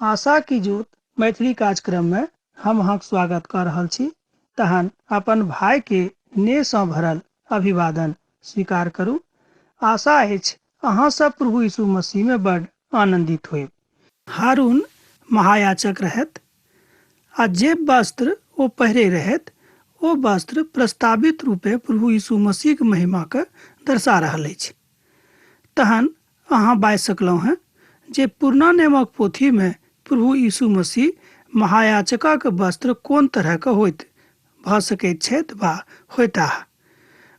आशा की जोत मैथिली कार्यक्रम में हम अहाँक स्वागत कर रहल छी। तहन अपन भाई के नेह सँ भरल अभिवादन स्वीकार करू। आशा अछि अहाँ सब प्रभु यीशु मसीह में बड़ आनंदित होयब। हारून महायाजक रहत आ जे वस्त्र ओ पहिरे रहत ओ वस्त्र प्रस्तावित रूपे प्रभु यीशु मसीह के महिमा के दर्शा रहल अछि। तहन अहाँ बाजि सकलहुँ हैं जे पुरना नियमक पोथी में प्रभु यीशु मसीह महायाजकक वस्त्र कोन तरह के होइत भ सकैत छथि वा होइताह।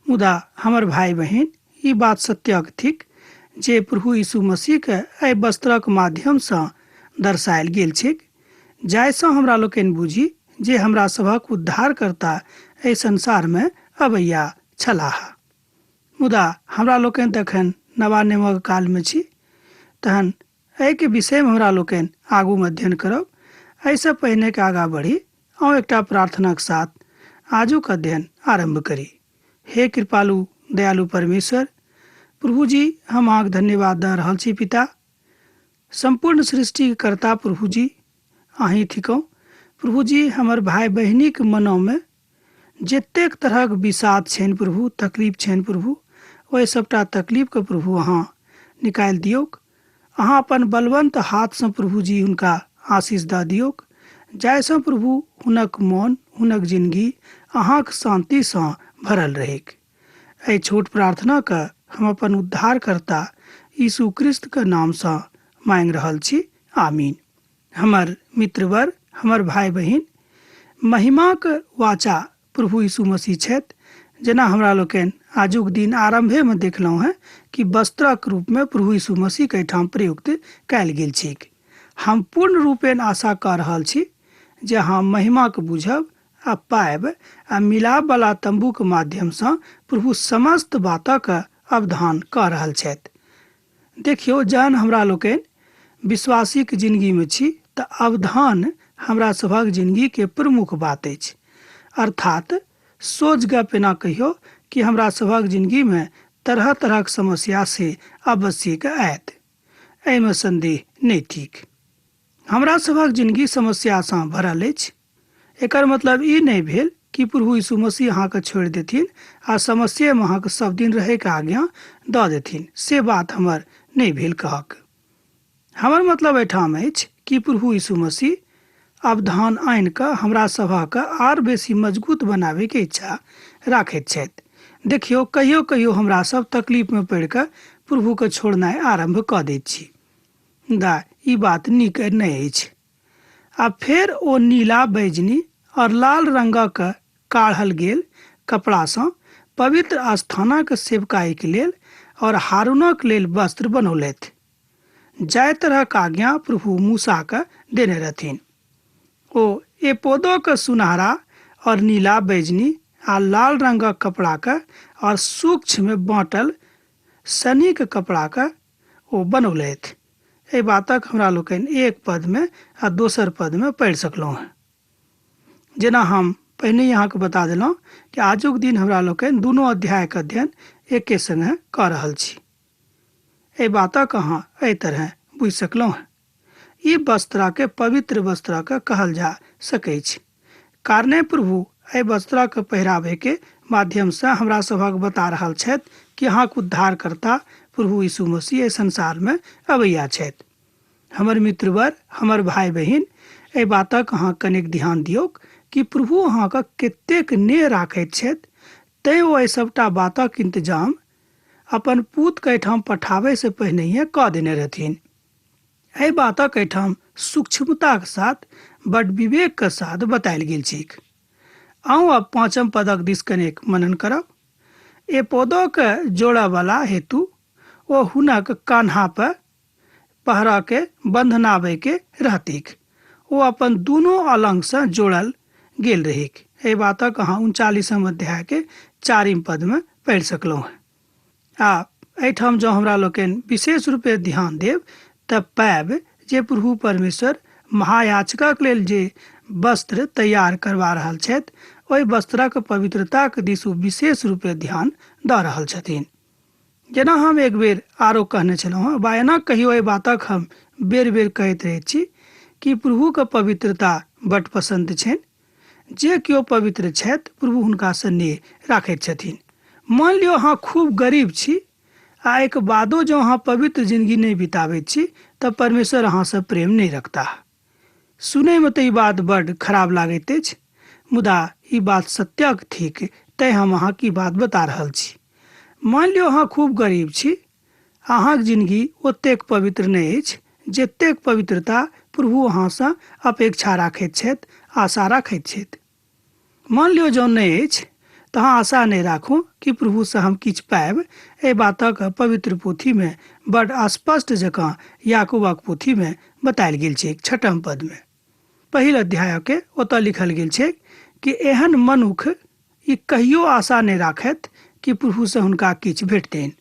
मुदा हमर भाई बहिन ई बात सत्यक थिक जे प्रभु यीशु मसीह के एहि वस्त्रक माध्यम सँ दर्शायल गेल छैक, जाहिसँ हमरा लोकनि बुझी जे हमरा सभक उद्धारकर्ता एहि संसार में अबैया छलाह। मुदा हमरा लोकनि तखन नवा नियमक काल में छी, तहन एहि के विषय में हमरा लोकनि आगू में अध्ययन करब। एहिसँ पहिने के आगाँ बढ़ी और एकटा प्रार्थना के साथ आजुक अध्ययन आरंभ करी। हे कृपालु दयालु परमेश्वर प्रभु जी, हम अहाँके धन्यवाद दऽ रहल छी पिता। संपूर्ण सृष्टि के कर्ता प्रभु जी अहीं थिकौ। प्रभु जी, हमर भाई बहिनी के मनों में जतेक तरहक विषाद छनि प्रभु, तकलीफ छनि प्रभु, ओहि सबटा तकलीफ के प्रभु अहाँ निकालि दियौक। अहाँ अपन बलवंत हाथ सँ प्रभु जी हुनका आशीष दऽ दियौक, जाहिसँ प्रभु हुनक मोन, हुनक जिंदगी अहाँक शांति सँ भरल रहेक। एहि छोट प्रार्थना के हम अपन उद्धारकर्ता यीशु क्रिस्त के नाम सँ मांगि रहल छी, आमीन। हमर मित्रवर, हमर भाई बहिन, महिमा के वाचा प्रभु यीशु मसीह छथि। जेना हमरा लोकनि आजुक दिन आरंभे में देखलहुँ हैं कि वस्त्रक रूप में प्रभु यीशु मसीह के ठाम प्रयुक्त कयल गेल छैक। हम पूर्ण रूपेण आशा कऽ रहल छी जे अहाँ महिमा के बुझब आ पायब आ मिलाप वाला तंबू के माध्यम सँ प्रभु समस्त बातक अवधान कऽ रहल छथि। देखियौ, जहन हमरा लोकनि विश्वासी के जिंदगी में छी तऽ अवधान हमरा सभक जिंदगी के प्रमुख बात अछि। अर्थात सोच गप एना कहियो कि हमरा सभक जिंदगी में तरह तरह के समस्या से अवश्य आयत, एहिमे संदेह नहि थिक। हमरा सभक जिंदगी समस्या सँ भरल अछि। एकर मतलब ई नहि भेल कि प्रभु यीशु मसीह अहाँके छोड़ि देथिन आ समस्या में अहाँके सब दिन रहे के आज्ञा दऽ देथिन, से बात हमर नहीं भेल कहक। हमर मतलब एठाम अछि कि प्रभु यीशु मसीह अवधान आनि कऽ हमरा सभक आर बेसी मजबूत बनावे के इच्छा राखैत छथि। देखियौ, कहियो कहियो हमरा सब तकलीफ में पड़ि कऽ प्रभु के छोड़नाइ आरंभ कऽ दैत छी। मुदा ई बात नीक नहि अछि। आ फेर ओ नीला, बैजनी और लाल रंगक काढ़ल गेल कपड़ा सँ पवित्र स्थानक सेवकाई के लेल और हारूनक लेल वस्त्र बनौलथि, जाहि तरहक आज्ञा प्रभु मूसा के देने रहथिन। ओ एपोदो के सुनहरा और नीला, बैजनी आ लाल रंगक कपड़ा के और सूक्ष्म में बाँटल सनी के कपड़ा के ओ बनौलथि। एहि बातक हमरा लोकनि एक पद में आ दोसर पद में पढ़ि सकलहुँ हैं। जेना हम पहिने यहाँ के बता देलहुँ कि आजुक दिन हमरा लोकनि दुनू अध्याय के अध्ययन एके संगे कऽ रहल छी। एहि बातक अहाँ एहि तरह बुझि सकलहुँ हैं। ई वस्त्र के पवित्र वस्त्र के कहल जा सकै छै, कारणे प्रभु एहि वस्त्र के पहिरावे के माध्यम से हमरा सभक बता रहल छथि कि अहाँक उद्धारकर्ता प्रभु यीशु मसीह एहि संसार में अबैया छथि। हमर मित्रवर, हमर भाई बहिन, एहि बातक अहाँ कनेक ध्यान दियौक कि प्रभु अहाँके कतेक नेह राखैत छथि। तैं ओ एहि सबटा बातक इंतजाम अपन पूत के एहिठाम पठावे से पहिनहिए कऽ देने रहथिन। एहि बातक एहिठाम सूक्ष्मता के साथ, बड़ विवेक के साथ बतायल गेल छैक। आउ अब पांचम पदक दिस कनेक मनन करब। एपोदो के जोड़ा वाला हेतु ओ हुनक कान्हा पर पहरा के बंधनावे के रहतिक। ओ अपन दुनू अलंग से जोड़ल गेल रहिक। एहि बातक अहाँ 39 अध्याय के 4 पद में पढ़ि सकलहुँ हैं। आ एहिठाम जो हमरा लोकनि विशेष रूपे ध्यान देब तब पायब जे प्रभु परमेश्वर महायाजकक लेल जे वस्त्र तैयार करवा रहल छथि, ओहि वस्त्रक पवित्रता के दिस विशेष रूपे ध्यान दऽ रहल छथिन। जेना हम एक बेर आरो कहने छलहुँ हैं, बा एना कहियो एहि बातक हम बेर बेर कहैत रहैत छी कि प्रभु के पवित्रता बड पसंद छनि। जे केओ पवित्र छथि प्रभु हुनका से नेह राखैत छथिन। मान लियो अहाँ खूब गरीब छी आ एक बादो जो अहाँ पवित्र जिंदगी नहीं बिताबैत छी तब परमेश्वर अहाँ से प्रेम नहीं रखता। सुनै में तो ई बात बड खराब लागैत अछि, मुदा ई बात सत्यक थिक, तैं हम अहाँ की बात बता रहल छी। मान लियो अहाँ खूब गरीब छी, अहाँक जिंदगी ओतेक पवित्र नहीं अछि जतेक पवित्रता प्रभु अहाँ से अपेक्षा राखैत छथि, आशा राखैत छथि। मान लियो जौन नहीं अछि तऽ अहाँ आशा नहीं राखू कि प्रभु से हम किछु पाएब। एहि बातक पवित्र पोथी में बड स्पष्ट जकाँ याकूबक पोथी में बतायल गेल छै 6 पद में। पहिल अध्याय के ओतऽ लिखल गेल छै कि एहन मनुख ई कहियो आशा नहीं राखैत कि प्रभु से हुनका किछु भेटतनि।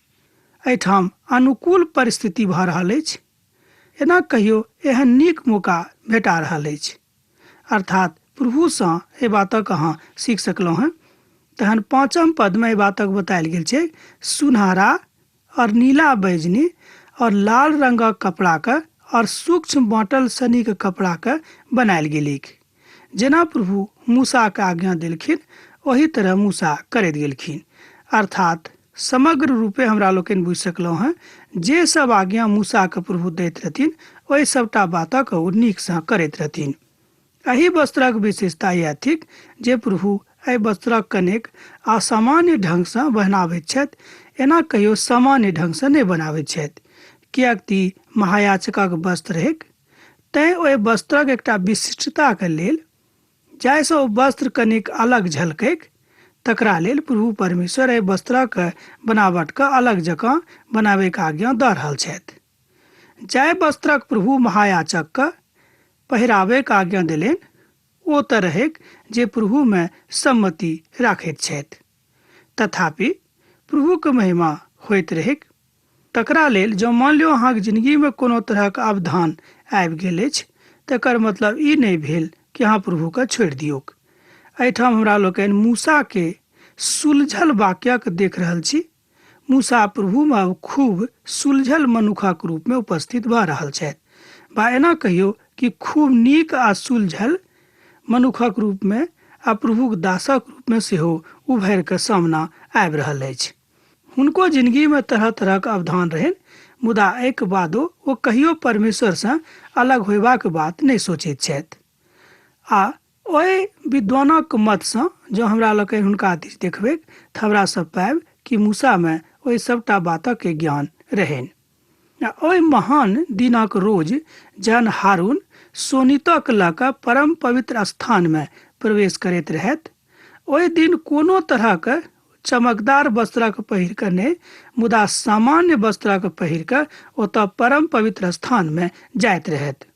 एहिठाम अनुकूल परिस्थिति भऽ रहल अछि, एना कहियो एहन नीक मौका भेटा रहल अछि, अर्थात प्रभु से एहि बातक अहाँ सीख सकलहुँ हैं। तहन 5 पद में एहि बातक बतायल गेल छै, सुनहरा और नीला बैजनी और लाल रंगक कपड़ा के और सूक्ष्म बाँटल सनी के कपड़ा के बनायल गेलिक। जेना प्रभु मूसा के आज्ञा देलखिन ओही तरह मूसा करैत गेलखिन। अर्थात समग्र रूपे हमरा लोकनि बुझि सकलहुँ हैं जे सब आज्ञा मूसा के प्रभु दैत रहथिन ओहि सबटा बातक ओ नीक सँ करैत रहथिन। एहि वस्त्रक विशेषता यह थिक जे प्रभु एहि वस्त्रक कनेक असामान्य ढंग से बनाबैत छथि। एना कहियो सामान्य ढंग से नहीं बनाबैत छथि, किएक कि महायाजकक वस्त्र रहैक। तैं ओहि वस्त्रक एकटा विशिष्टता के लेल जाहिसँ ओ वस्त्र कनिक अलग झलकैक, तकरा लेल प्रभु परमेश्वर एहि वस्त्रक बनावट के अलग जकाँ बनाबै के आज्ञा दऽ रहल छथि। जाहि वस्त्रक प्रभु महायाजक के पहिराबै के आज्ञा देलनि ओ तऽ रहैक जे प्रभु में सम्मति राखैत छथि। तथापि प्रभु के महिमा होइत रहैक। तकरा लेल जँ मान लियो अहाँके जिंदगी में कोनो तरहक अवधान आबि गेल अछि तकर मतलब ई नहीं भेल कि अहाँ प्रभु के छोड़ि दियौक। एहिठाम हमरा लोकनि मूसा के सुलझल वाक्यक देख रहल छी। मूसा प्रभु में खूब सुलझल मनुखक रूप में उपस्थित भऽ रहल छथि, बा एना कहियो कि खूब नीक आ सुलझल मनुखक रूप में आ प्रभुक दासक रूप में सेहो उभरि के सामना आबि रहल अछि। हुनको जिंदगी में तरह तरहक अवधान रहनि, मुदा एहिके बादो ओ कहियो परमेश्वर से अलग होयबाक बात नहीं सोचैत छथि। आ ओहि विद्वानक मत से जँ हमरा लोकनि हुनका दिस देखबै तऽ हमरा सब पाएब कि मूसा में ओहि सबटा बातक के ज्ञान रहनि। ओहि महान दिनक रोज जहन हारून सोनीतक लऽ कऽ परम पवित्र स्थान में प्रवेश करैत रहथि, ओहि दिन कोनो तरहक चमकदार वस्त्रक पहिर कऽ नहि, मुदा सामान्य वस्त्रक पहिर कऽ ओतऽ परम पवित्र स्थान में जाइत रहथि।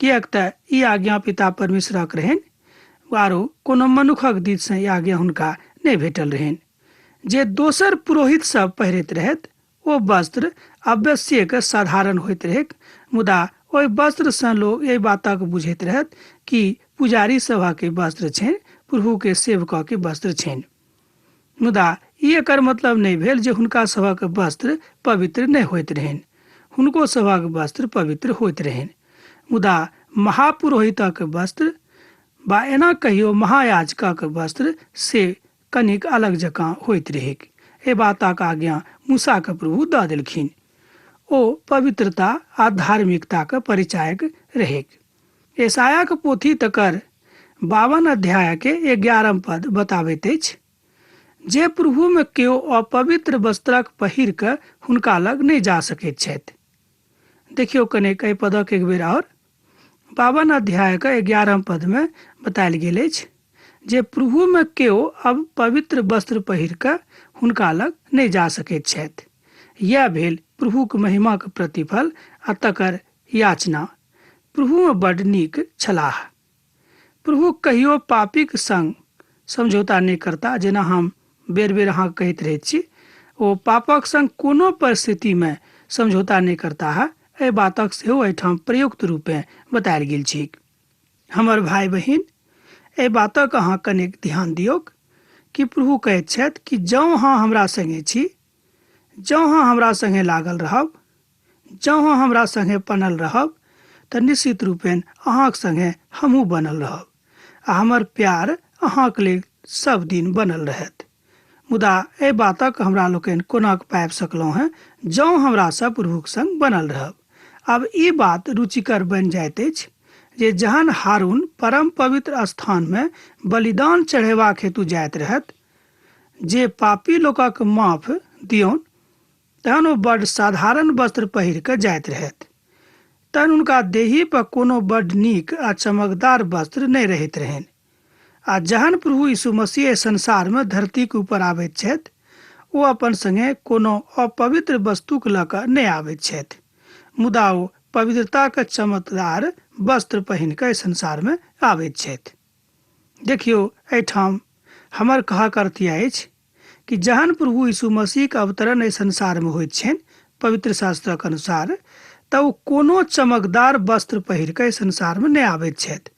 किएक तऽ ई आज्ञा पिता परमेश्वरक रहनि, आरो कोनो मनुखक दिस से ई आज्ञा हुनका नहीं भेटल रहनि। जे दोसर पुरोहित सब पहिरैत रहथि ओ वस्त्र आवश्यक साधारण होइत रहैक, मुदा ओहि वस्त्र से लोग एहि बातक बुझैत रहथि कि पुजारी सभा के वस्त्र छनि, प्रभु के सेवका के वस्त्र छनि। मुदा ई एकर मतलब नहीं भेल जे हुनका सभक वस्त्र पवित्र नहीं होइत रहनि। हुनको सभक वस्त्र पवित्र होइत रहनि, मुदा महापुरोहितक वस्त्र बा एना कहियो महायाजकक वस्त्र से कनिक अलग जकाँ होइत रहैक। एहि बातक आज्ञा मूसा के प्रभु दऽ देलखिन। ओ पवित्रता आ धार्मिकता के परिचायक रहैक। यशायाक पोथी तकर 52 अध्याय के 11 पद बताबैत अछि, जे प्रभु में केओ अपवित्र वस्त्रक पहिर कऽ हुनका लग नहीं जा सकैत छथि। देखियौ कनेक एहि पदक एक बेर और 52 अध्याय के 11 पद में बतायल गेल अछि, जे प्रभु में केओ अब पवित्र वस्त्र पहिर कऽ हुनका लग नहीं जा सकैत छथि। यह भेल प्रभु के महिमा के प्रतिफल आ तकर याचना। प्रभु में बड नीक छलाह। प्रभु कहियो पापीक संग समझौता नहीं करता। जेना हम बेर बेर अहाँ कहैत रहैत छी, ओ पापक संग कोनो परिस्थिति में समझौता नहीं करता है। एहि बातक सेहो एहिठाम प्रयुक्त रूपे बतायल गेल छै। हमर भाई बहिन, एहि बातक अहाँ कनेक ध्यान दियौक कि प्रभु कहैत छथि कि जँ अहाँ हमरा संगे छी, जँ अहाँ हमरा संगे लागल रहब, जँ अहाँ हमरा संगे बनल रहब, तऽ निश्चित रूपेण अहाँक संगे हमहूँ बनल रहब आ हमर प्यार अहाँक लेल सब दिन बनल रहत। मुदा एहि बातक हमरा लोकनि कोना पाबि सकलहुँ हैं जँ हमरा सब प्रभुक संग बनल रहब। आब ई बात रुचिकर बनि जाइत अछि जे जहन हारून परम पवित्र स्थान में बलिदान चढ़ेबाक हेतु जाइत रहत जे पापी लोकक माफ दियौन, तहन ओ बड्ड साधारण वस्त्र पहिर कऽ जाइत रहथि। तहन हुनका देही पर कोनो बड्ड नीक आ चमकदार वस्त्र नहि रहैत रहनि। आ जहन प्रभु यीशु मसीह संसार में धरती के ऊपर आबैत छथि, ओ अपन संगे कोनो अपवित्र वस्तुक लऽ कऽ नहि आबैत छथि, मुदा ओ पवित्रता के चमकदार वस्त्र पहिन कऽ संसार में आबैत छथि। देखियौ, एहिठाम हमर कहक अर्थ अछि कि जहन प्रभु यीशु मसीह के अवतरण एहि संसार में होइत छनि पवित्र शास्त्रक अनुसार, तऽ ओ कोनो चमकदार वस्त्र पहिर कऽ संसार में नहि आबैत छथि,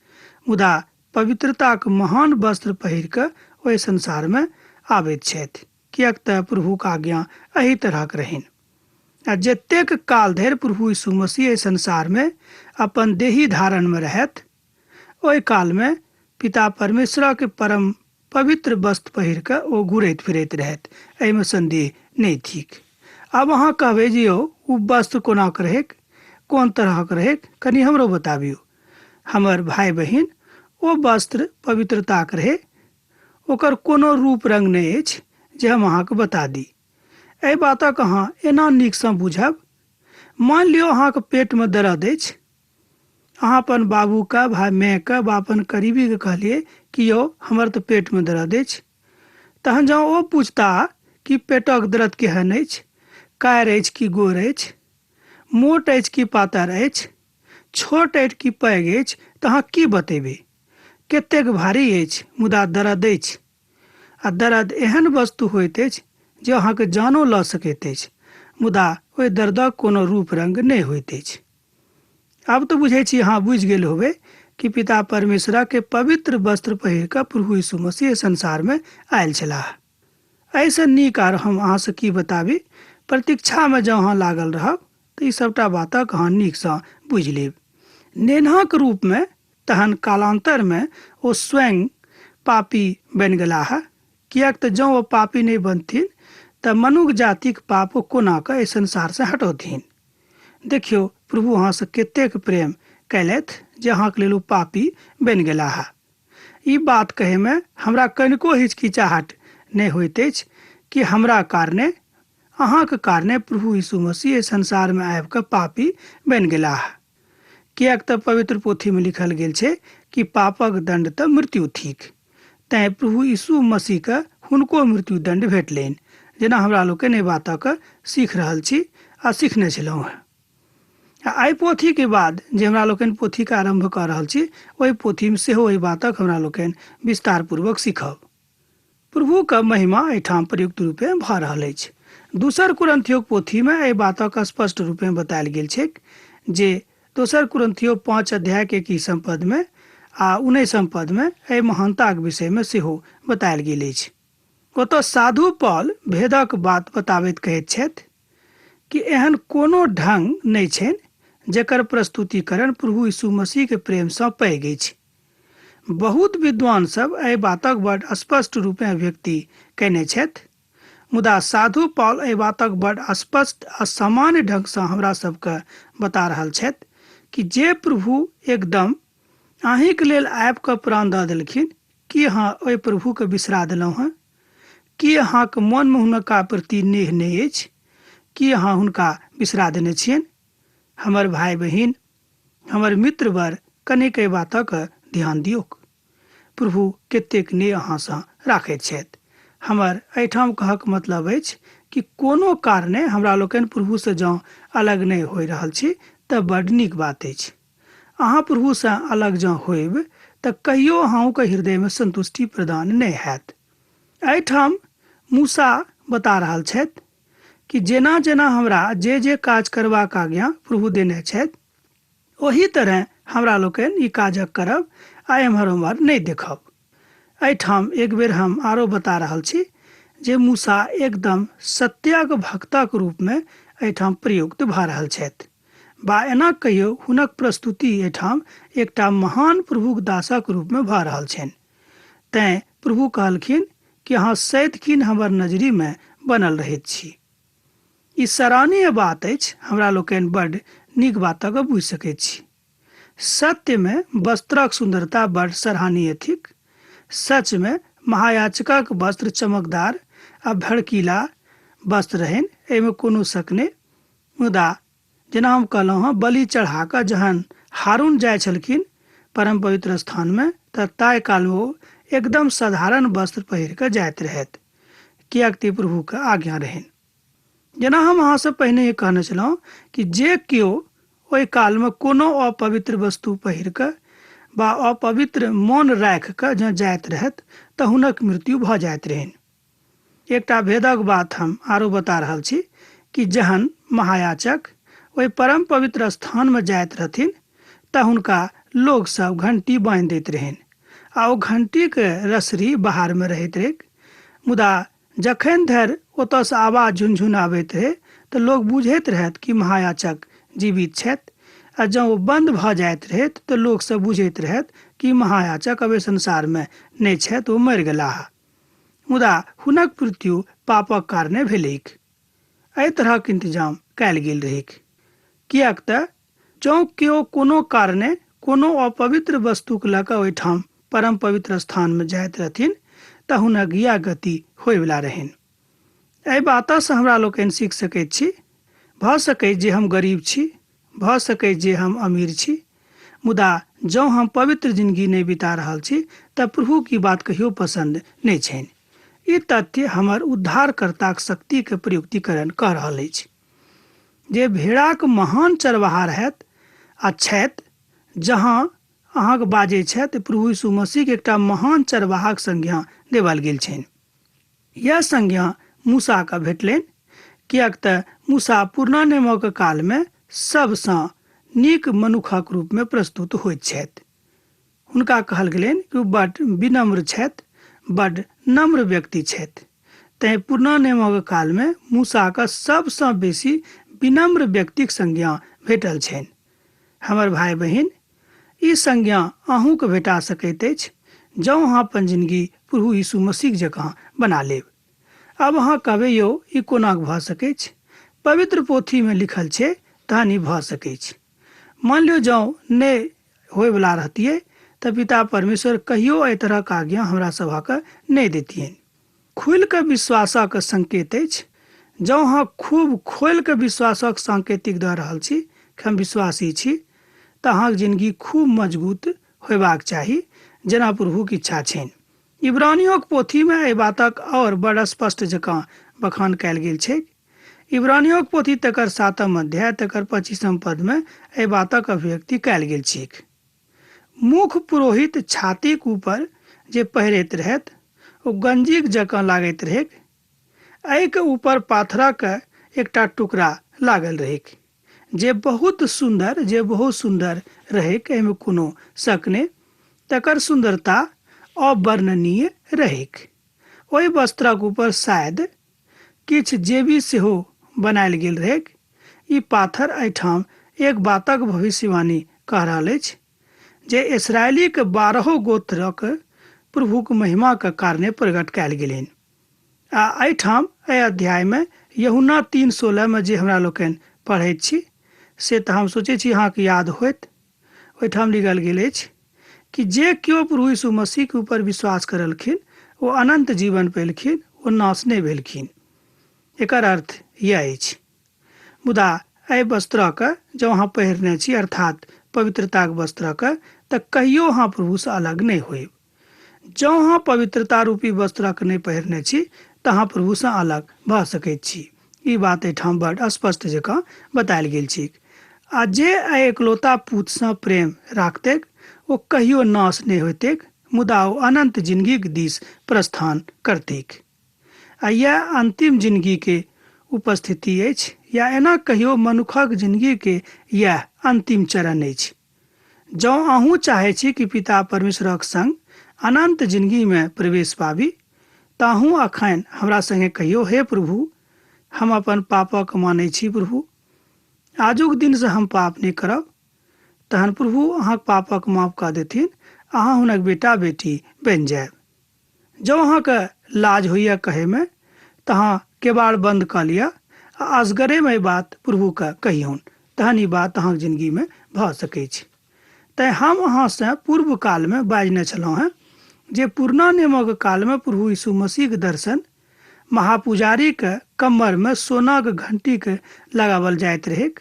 मुदा पवित्रताक महान वस्त्र पहिर कऽ ओहि संसार में आबैत छथि, किएक तऽ प्रभुक आज्ञा एहि तरहक रहनि। आ जतेक काल धरि प्रभु यीशु मसीह एहि संसार में अपन देही धारण में रहथि, ओहि काल में पिता परमेश्वरक परम पवित्र वस्त्र पहिर कऽ ओ घुरैत फिरैत रहथि, एहिमे संदेह नहि थिक। आब अहाँ कहबै जे यौ ओ वस्त्र कोनाक रहैक, कोन तरहक रहैक, कनि हमरो बताबियौ। हमर भाई बहिन, ओ वस्त्र पवित्रताक रहै, ओकर कोनो रूप रंग नहि अछि जे हम अहाँके बता दी। एहि बातक अहाँ एना नीकसँ बुझब, मान लियौ अहाँके पेट में दर्द अछि, अहाँ अपन बाबूके, भाई मायके वा अपन करीबीके कहलिए कि यौ हमर तऽ पेट में दर्द अछि, तहन जँ ओ पूछता कि पेटक दर्द केहन अछि, कार अछि कि गोर अछि, मोट अछि कि पातर अछि, छोट अछि कि पैघ अछि, तऽ अहाँ की बतेबै? कतेक भारी अछि मुदा दर्द अछि। आ दर्द एहन वस्तु होइत अछि जे अहाँके जानो लऽ सकैत अछि, मुदा ओहि दर्दक कोनो रूप रंग नहि होइत अछि। आब तऽ बुझै छी, अहाँ बुझि गेल होबै कि पिता परमेश्वर के पवित्र वस्त्र पहिर कऽ प्रभु यीशु मसीह संसार में आयल छलाह। एहिसँ नीक आर हम अहाँसँ की बताबी। प्रतीक्षा में जँ अहाँ लागल रहब तऽ ई सबटा बातक अहाँ नीकसँ बुझि लेब। नेनहक रूप में तहन कालांतर में ओ स्वयं पापी बनि गेलाह, किएक तऽ जँ ओ पापी नहि बनथिन तऽ मनुष्य जातिक पाप कोना कऽ एहि संसार से हटौथिन। देखियौ, प्रभु अहाँसँ कतेक प्रेम कैलथि जे अहाँके लेल ओ पापी बनि गेलाह। ई बात कहै में हमरा कनिको हिचकिचाहट नहि होइत अछि कि हमरा कारणे, अहाँके कारणे प्रभु यीशु मसीह संसार में आबि कऽ पापी बनि गेलाह। किएक तऽ पवित्र पोथी में लिखल गेल छै कि पापक दंड तऽ मृत्यु थिक, तैं प्रभु यीशु मसीह के हुनको मृत्यु दंड भेटलनि, जेना हमरा लोकनि एहि बातक सीख रहल छी आ सीखने छलहुँ हैं। एहि पोथी के बाद जे हमरा लोकनि पोथी के आरंभ कऽ रहल छी, ओहि पोथी में सेहो एहि बातक हमरा लोकनि विस्तार पूर्वक सीखब। प्रभु के महिमा एहिठाम प्रयुक्त रूपे भऽ रहल अछि। दोसर कुरिन्थियों पोथी में एहि बातक स्पष्ट रूपे बतायल गेल छै जे दोसर कुरिन्थियों 5 अध्याय के 21 पद में आ 19 पद में एहि महानताक विषय में सेहो बतायल गेल अछि। ओतऽ साधु पौल भेदक बात बताबैत कहैत छथि कि एहन कोनो ढंग नहि छनि जेकर प्रस्तुतिकरण प्रभु यीशु मसीह के प्रेम सँ पैघ अछि। बहुत विद्वान सब एहि बातक बड़ स्पष्ट रूपे अभिव्यक्ति कयने छथि, मुदा साधु पौल एहि बातक बड़ स्पष्ट आ सामान्य ढंग सँ हमरा सबके बता रहल छथि कि जे प्रभु एकदम अहींके लेल आबि कऽ प्राण दऽ देलखिन, की अहाँ ओहि प्रभु के बिसरा देलहुँ हैं? की अहाँके मन में हुनका प्रति नेह नहि अछि? की अहाँ हुनका बिसरा देने छियनि? हमर भाई बहिन, हमर मित्र वर, कनिक एहि बातक ध्यान दियौक। प्रभु कतेक नेह अहाँसँ राखैत छथि। हमर एहिठाम कहक मतलब अछि कि कोनो कारणे हमरा लोकनि प्रभु से जँ अलग नहि हो रहल छी तऽ बड्ड नीक बात अछि। अहाँ प्रभु से अलग जँ होइब तऽ कहियो अहाँके हृदय में संतुष्टि प्रदान नहि हैत। एहिठाम मूसा बता रहल छथि कि जेना जेना हमरा जे जे काज करबाक आज्ञा प्रभु देने छथि, ओही तरह हमरा लोकनि ई काजक करब आ एम्हर ओम्हर नहि देखब। एहिठाम एक बेर हम आरो बता रहल छी जे मूसा एकदम सत्यक भक्तक रूप में एहिठाम प्रयुक्त भऽ रहल छथि। बा एना कहियो हुनक प्रस्तुति एठाम एकटा महान प्रभुक दासक रूप में भऽ रहल छनि। तैं प्रभु कहलखिन कि अहाँ सदिखिन हमर नजरी में बनल रहैत छी। ई सराहनीय बात अछि, हमरा लोकनि बड्ड नीक बातक बुझि सकैत छी। सत्य में वस्त्रक सुंदरता बड्ड सराहनीय थिक। सच में महायाजकक वस्त्र चमकदार आ भड़कीला वस्त्र रहनि, एहिमे कोनो शक नहि। मुदा जेना हम कहलहुँ हँ, बलि चढ़ा कऽ जहन हारून जाइ छलखिन परम पवित्र स्थान में, तऽ ताहि काल में ओ एकदम साधारण वस्त्र पहिर कऽ जाइत रहथि, किएक कि प्रभुके आज्ञा रहनि। जेना हम अहाँसँ पहिने ये कहने छलहुँ कि जे केओ ओहि काल में कोनो अपवित्र वस्तु पहिर कऽ बा अपवित्र मौन राखि कऽ जँ जाइत रहथि तऽ हुनक मृत्यु भऽ जाइत रहनि। एकटा भेदक बात हम आरो बता रहल छी कि जहन महायाजक ओहि परम पवित्र स्थान में जाइत रहथिन तऽ हुनका लोग सब घंटी बांधि दैत रहनि आ ओ घंटीके रसरी बाहर में रहैत रहै। मुदा जखन धरि ओतऽसँ आवाज झुनझुन आबैत रहै तऽ लोग बुझैत रहथि कि महायाजक जीवित छथि, आ जँ ओ बंद भऽ जाइत रहथि तऽ लोग सब बुझैत रहथि कि महायाजक अब संसार में नहि छथि, ओ मरि गेलाह। मुदा हुनक मृत्यु पापक कारणे भेलैक। एहि तरहक इंतजाम कयल गेल रहैक, किएक तऽ जँ केओ कोनो कारणे कोनो अपवित्र वस्तुक लऽ कऽ ओहिठाम परम पवित्र स्थान में जाइत रहथिन तऽ हुनक इएह गति होयवला रहनि। एहि बातसँ हमरा लोकनि सीख सकैत छी। भऽ सकै जे हम गरीब छी, भऽ सकै जे हम अमीर छी, मुदा जँ हम पवित्र जिंदगी नहि बिता रहल छी तऽ प्रभु की बात कहियो पसंद नहि छनि। ई तथ्य हमर उद्धारकर्ताक शक्तिके प्रयुक्तिकरण कऽ रहल अछि। जे भेड़ाक महान चरवाहा रहथि आ छथि, जहाँ अहाँके बाजै छथि, प्रभु यीशु मसीहके एकटा महान चरवाहाक संज्ञा देवल गेल छनि। यह संज्ञा मूसा के भेटलनि, किएक तऽ मूसा पुरना नियमक काल में सबसँ नीक मनुखक रूप में प्रस्तुत होइत छथि। हुनका कहल गेलनि कि ओ बड्ड विनम्र छथि, बड्ड नम्र व्यक्ति छथि। तैं पुरना नियमक काल में मूसाके सबसँ बेसी विनम्र व्यक्तिक संज्ञा भेटल छनि। हमर भाई बहिन, ई संज्ञा अहूँके भेटा सकैत अछि जँ अहाँ अपन जिंदगी प्रभु यीशु मसीह जकाँ बना लेब। अब अहाँ कहबै, यौ ई कोना भऽ सकै छै? पवित्र पोथी में लिखल छै तहन ई भऽ सकै छै। मान लियौ जँ नहि होयवला रहतियै तऽ पिता परमेश्वर कहियो एहि तरहक आज्ञा हमरा सभक नहि देतियनि। खुलि कऽ विश्वासक संकेत अछि। जँ अहाँ खूब खोलि कऽ विश्वासक सांकेतिक दऽ रहल छी कि हम विश्वासी छी, तऽ अहाँके जिंदगी खूब मजबूत होयबाक चाही, जेना प्रभुक इच्छा छनि। इब्रानियोक पोथी में एहि बातक और बड़ स्पष्ट जकाँ बखान कयल गेल छै। इब्रानियोक पोथी तकर 7 अध्याय तकर 25 पद में एहि बातक अभिव्यक्ति कयल गेल छै। मुख्य पुरोहित छातीक ऊपर जे पहिरैत रहथि ओ गंजीक जकाँ लागैत रहै। एहिके ऊपर पाथरक एकटा टुकड़ा लागल रहै, जे बहुत सुंदर रहैक, एहिमे कोनो शक नहि। तकर सुंदरता अवर्णनीय रहैक। ओहि वस्त्रक ऊपर शायद किछु जेबी सेहो बनायल गेल रहैक। ई पाथर एहिठाम एक बातक भविष्यवाणी कह रहल अछि जे इस्राएली के 12 गोत्रक प्रभुक महिमा के कारणे प्रकट कयल गेलनि। आ एहिठाम एहि अध्याय में यूहन्ना 3:16 में जे हमरा लोकनि पढ़ैत छी से तऽ हम सोचै छी अहाँके याद होइत। ओहिठाम लिखल गेल अछि कि जे केओ प्रभु यीशु मसीह के ऊपर विश्वास करलखिन ओ अनंत जीवन पेलखिन, ओ नाश नहि भेलखिन। एकर अर्थ यह अछि। मुदा एहि वस्त्रक जँ अहाँ पहिरने छी, अर्थात पवित्रताक वस्त्रक, तऽ कहियो अहाँ प्रभुसँ अलग नहि होयब। जँ अहाँ पवित्रता रूपी वस्त्रक नहि पहिरने छी तऽ अहाँ प्रभुसँ अलग भऽ सकैत छी। ई बात एहिठाम बड्ड स्पष्ट जकाँ बतायल गेल छै। आ जे एहि एकलौता पूतसँ प्रेम राखतैक ओ कहियो नाश नहि होइतैक, मुदा ओ अनंत जिंदगीक दिस प्रस्थान करतैक। आ यह अंतिम जिंदगी के उपस्थिति अछि, या एना कहियो मनुखक जिंदगी के यह अंतिम चरण अछि। जँ अहूँ चाहै छी कि पिता परमेश्वरक संग अनंत जिंदगी में प्रवेश पाबी, तऽ अहूँ अखन हमरा संगे कहियो, हे प्रभु, हम अपन पापक मानै छी प्रभु, आजुक दिन से हम पाप नहीं करब, तहन प्रभु अहाँक पापक माफ कऽ देथिन, अहाँ हुनक बेटा बेटी बनि जायब। जँ अहाँके लाज होइए कहैमे तऽ अहाँ केबाड़ बंद कऽ लिअ आ असगरेमे ई बात प्रभुके कहियौन, तहन ई बात अहाँके जिन्दगीमे भऽ सकै छै। तैँ हम अहाँसँ पूर्व कालमे बाजने छलहुँ हेँ जे पुरना नियमक कालमे प्रभु यीशु मसीहके दर्शन महापुजारीके कमरमे सोनाक घंटीके लगाओल जाइत रहैक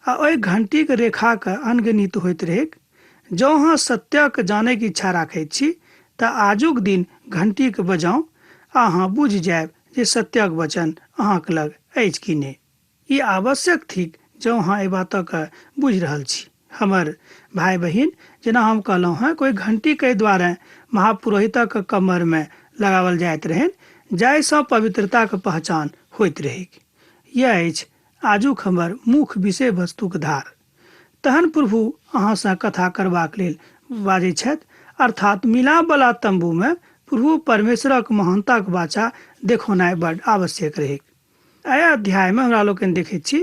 आ ओहि घंटीके रेखाके अनगिनित होइत रहैक। जँ अहाँ सत्यके जानैके इच्छा राखैत छी तऽ आजुक दिन घंटीके बजाउ आ अहाँ बुझि जायब जे सत्यक वचन अहाँके लग अछि कि नहि। ई आवश्यक थिक जँ अहाँ एहि बातके बुझि रहल छी। हमर भाई बहिन, जेना हम कहलहुँ हेँ, कोई घंटीके एहि दुआरे महापुरोहितक कमरमे लगाओल जाइत रहनि जाहिसँ पवित्रताके पहचान होइत रहैक। यह अछि आजुक हमर मुख्य विषय वस्तुक धार। तहन प्रभु अहाँसँ कथा करबाक लेल बाजै छथि, अर्थात मिलापवला तम्बूमे प्रभु परमेश्वरक महानताक वाचा देखौनाइ बड्ड आवश्यक रहैक। एहि अध्यायमे हमरा लोकनि देखैत छी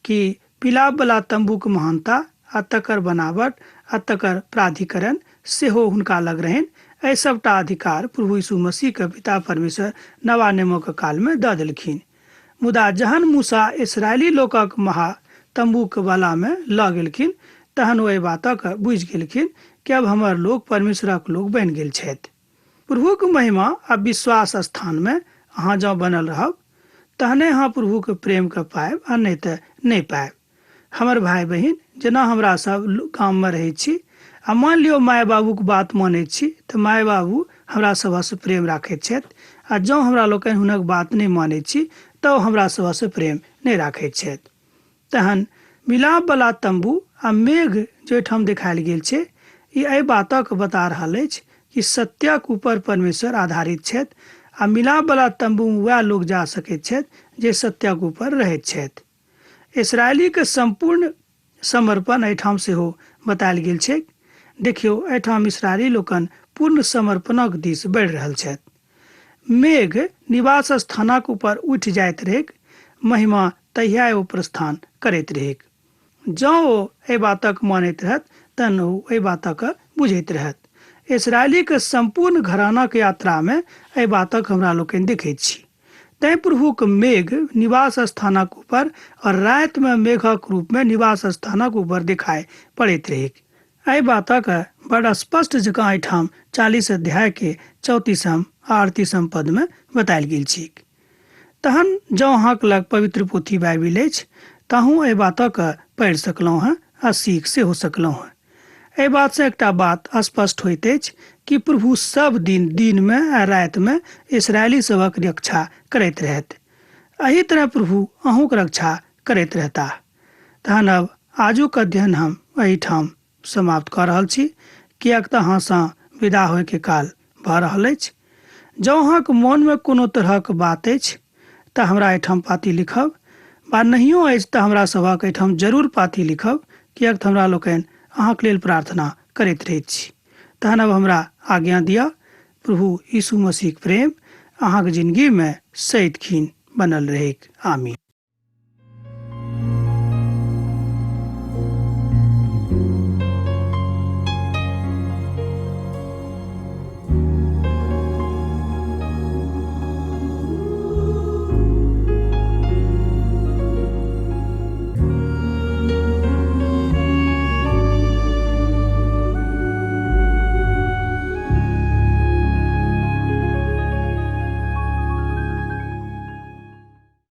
कि मिलापवला तम्बूके महानता आ तकर बनावट आ तकर प्राधिकरण सेहो हुनका लग रहनि। एहि सबटा अधिकार प्रभु यीशु मसीहके पिता परमेश्वर नवा नियमक कालमे दऽ देलखिन। मुदा जहन मूसा इसराइली लोकक महा तम्बूक वालामे लऽ गेलखिन तहन ओ एहि बातक बुझि गेलखिन कि अब हमर लोक परमेश्वरक लोक बनि गेल छथि। प्रभुके महिमा आ विश्वास स्थानमे अहाँ जँ बनल रहब तहने अहाँ प्रभुके प्रेमके पायब आ नहि तऽ नहि पायब। हमर भाई बहिन, जेना हमरा सब गाममे रहै छी आ मान लियौ माय बाबूके बात मानैत छी तऽ माय बाबू हमरा सभसँ प्रेम राखैत छथि आ जँ हमरा लोकनि हुनक बात नहि मानैत छी तऽ ओ हमरा सभसँ प्रेम नहि राखैत छथि। तहन मिलापवला तम्बू आ मेघ जे ओहिठाम देखायल गेल छै, ई एहि बातक बता रहल अछि कि सत्यक ऊपर परमेश्वर आधारित छथि आ मिलापवला तम्बूमे वएह लोग जा सकैत छथि जे सत्यक ऊपर रहैत छथि। इसराइलीके संपूर्ण समर्पण एहिठाम सेहो बतायल गेल छै। देखियौ, एहिठाम इसराइली लोकनि पूर्ण समर्पणक दिस बढ़ि रहल छथि। मेघ निवास स्थानक ऊपर उठि जाइत रहैक, महिमा तहिया ओ प्रस्थान करैत रहैक। जँ ओ एहि बातक मानैत रहत तहन ओ एहि बातक बुझैत रहत। इसराइलीके संपूर्ण घरानाक यात्रामे एहि बातक हमरा लोकनि देखैत छी। तैँ प्रभुक मेघ निवास स्थानक ऊपर और रातिमे मेघक रूपमे निवास स्थानक ऊपर दिखाई पड़ैत रहैक। एहि बातक बड़ा स्पष्ट जकाँ एहिठाम 40 अध्यायके 34 आ 38 पदमे बतायल गेल छै। तहन जँ अहाँके लग पवित्र पोथी बाइबिल अछि तहूँ एहि बातक पढ़ि सकलहुँ हेँ आ सीख सेहो सकलहुँ हेँ। एहि बातसँ एकटा बात स्पष्ट होइत अछि कि प्रभु सब दिनमे आ रातिमे इसराइली सभक रक्षा करैत रहथि। एही तरह प्रभु अहूँके रक्षा करैत रहता। तहन अब आजुक अध्ययन हम एहिठाम समाप्त कऽ रहल छी, किएक तऽ अहाँसँ विदा होइके काल भऽ रहल अछि। जँ अहाँके मोनमे कोनो तरहक बात अछि तऽ हमरा एहिठाम पाती लिखब, वा नहियो अछि तऽ हमरा सभक एहिठाम जरूर पाती लिखब, किएक तऽ हमरा लोकनि अहाँके लेल प्रार्थना करैत रहैत छी। तहन अब हमरा आज्ञा दिअ। प्रभु यीशु मसीहक प्रेम अहाँके जिन्दगीमे सदिखन बनल रहैक। आमीन।